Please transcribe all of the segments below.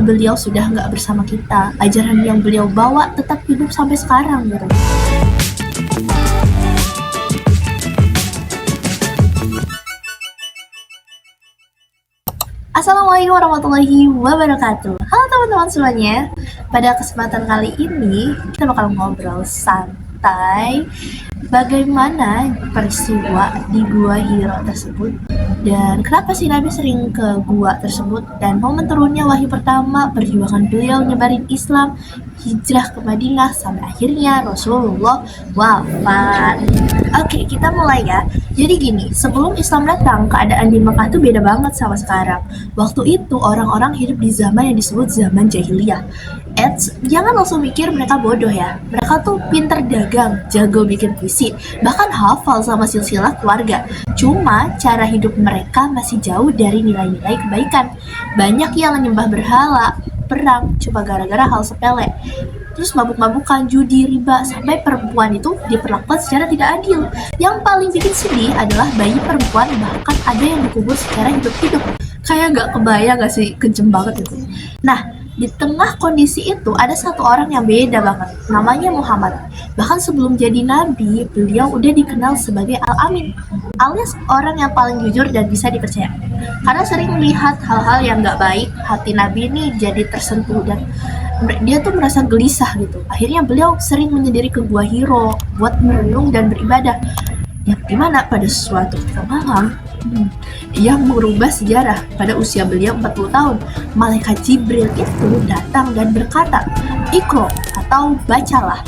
beliau sudah nggak bersama kita, ajaran yang beliau bawa tetap hidup sampai sekarang gitu. Assalamualaikum warahmatullahi wabarakatuh. Halo teman-teman semuanya. Pada kesempatan kali ini kita bakal ngobrol santai bagaimana peristiwa di Gua Hiro tersebut, dan kenapa sih Nabi sering ke gua tersebut, dan momen turunnya wahyu pertama, perjuangan beliau nyebarin Islam, hijrah ke Madinah, sampai akhirnya Rasulullah wafat. Oke, kita mulai ya. Jadi gini, sebelum Islam datang, keadaan di Mekah tuh beda banget sama sekarang. Waktu itu orang-orang hidup di zaman yang disebut zaman jahiliyah. Jangan langsung mikir mereka bodoh ya. Mereka tuh pinter dagang, jago bikin puisi, bahkan hafal sama silsilah keluarga. Cuma cara hidup mereka masih jauh dari nilai-nilai kebaikan. Banyak yang menyembah berhala, perang, cuma gara-gara hal sepele. Terus mabuk-mabukan, judi, riba, sampai perempuan itu diperlakukan secara tidak adil. Yang paling bikin sedih adalah bayi perempuan, bahkan ada yang dikubur secara hidup-hidup. Kayak gak kebayang gak sih, kejem banget itu. Nah, di tengah kondisi itu ada satu orang yang beda banget, namanya Muhammad. Bahkan sebelum jadi nabi, beliau udah dikenal sebagai Al-Amin, alias orang yang paling jujur dan bisa dipercaya. Karena sering melihat hal-hal yang gak baik, hati nabi ini jadi tersentuh dan dia tuh merasa gelisah gitu. Akhirnya beliau sering menyendiri ke Gua Hiro buat merenung dan beribadah. Yang dimana pada suatu malam yang merubah sejarah. Pada usia beliau 40 tahun, malaikat Jibril itu datang dan berkata, "Iqra" atau bacalah.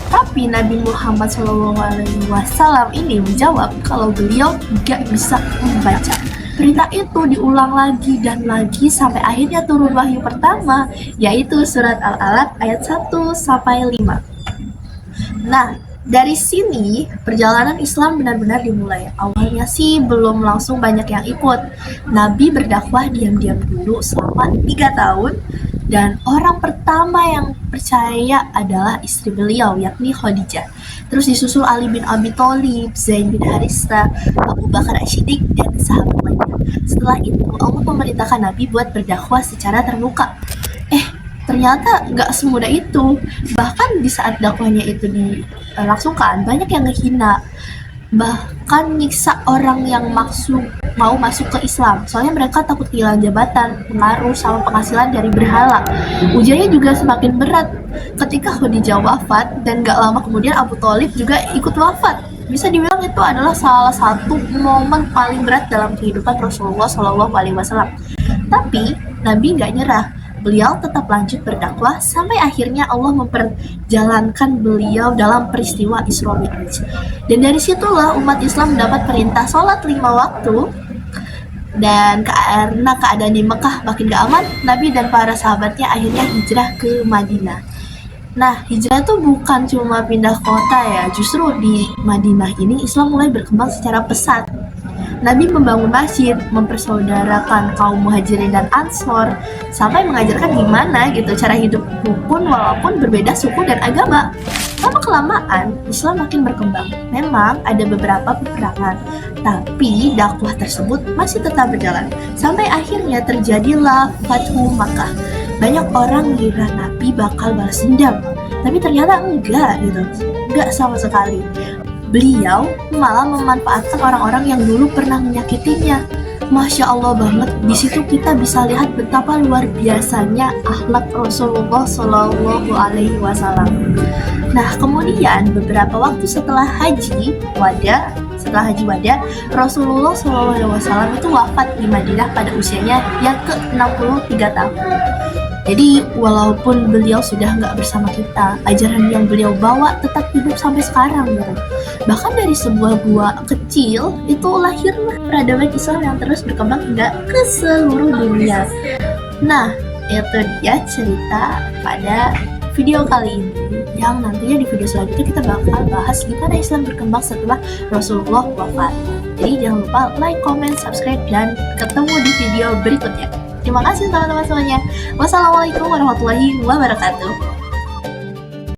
Tapi Nabi Muhammad SAW ini menjawab kalau beliau gak bisa membaca. Perintah itu diulang lagi dan lagi sampai akhirnya turun wahyu pertama, yaitu surat Al-Alaq ayat 1-5. Nah, dari sini perjalanan Islam benar-benar dimulai. Awalnya sih belum langsung banyak yang ikut. Nabi berdakwah diam-diam dulu selama 3 tahun, dan orang pertama yang percaya adalah istri beliau, yakni Khadijah. Terus disusul Ali bin Abi Thalib, Zaid bin Harithah, Abu Bakar As-Siddiq, dan sahabat lainnya. Setelah itu Allah memerintahkan Nabi buat berdakwah secara terbuka. Ternyata gak semudah itu. Bahkan di saat dakwahnya itu dilangsungkan, banyak yang ngehina, bahkan nyiksa orang yang mau masuk ke Islam. Soalnya mereka takut kehilangan jabatan, pengaruh, sama penghasilan dari berhala. Ujiannya juga semakin berat ketika Khadijah wafat, dan gak lama kemudian Abu Thalib juga ikut wafat. Bisa dibilang itu adalah salah satu momen paling berat dalam kehidupan Rasulullah SAW. Tapi Nabi gak nyerah. Beliau tetap lanjut berdakwah sampai akhirnya Allah memperjalankan beliau dalam peristiwa Isra Mi'raj. Dan dari situlah umat Islam mendapat perintah sholat 5 waktu. Dan karena keadaan di Mekah makin gak aman, Nabi dan para sahabatnya akhirnya hijrah ke Madinah. Nah, hijrah itu bukan cuma pindah kota ya, justru di Madinah ini Islam mulai berkembang secara pesat. Nabi membangun masjid, mempersaudarakan kaum muhajirin dan ansor, sampai mengajarkan gimana gitu cara hidup rukun walaupun berbeda suku dan agama. Lama-kelamaan Islam makin berkembang. Memang ada beberapa peperangan, tapi dakwah tersebut masih tetap berjalan. Sampai akhirnya terjadilah Fathu Makkah. Banyak orang mengira Nabi bakal balas dendam, tapi ternyata enggak gitu. Enggak sama sekali. Beliau malah memanfaatkan orang-orang yang dulu pernah menyakitinya. Masya Allah banget, di situ kita bisa lihat betapa luar biasanya akhlak Rasulullah SAW. Nah, kemudian beberapa waktu setelah haji wada, Rasulullah SAW itu wafat di Madinah pada usianya yang ke-63 tahun. Jadi walaupun beliau sudah nggak bersama kita, ajaran yang beliau bawa tetap hidup sampai sekarang gitu. Bahkan dari sebuah gua kecil itu lahirlah peradaban Islam yang terus berkembang hingga ke seluruh dunia. Nah, itu dia cerita pada video kali ini, yang nantinya di video selanjutnya kita bakal bahas gimana Islam berkembang setelah Rasulullah wafat. Jadi jangan lupa like, comment, subscribe, dan ketemu di video berikutnya. Terima kasih teman-teman semuanya. Wassalamualaikum warahmatullahi wabarakatuh.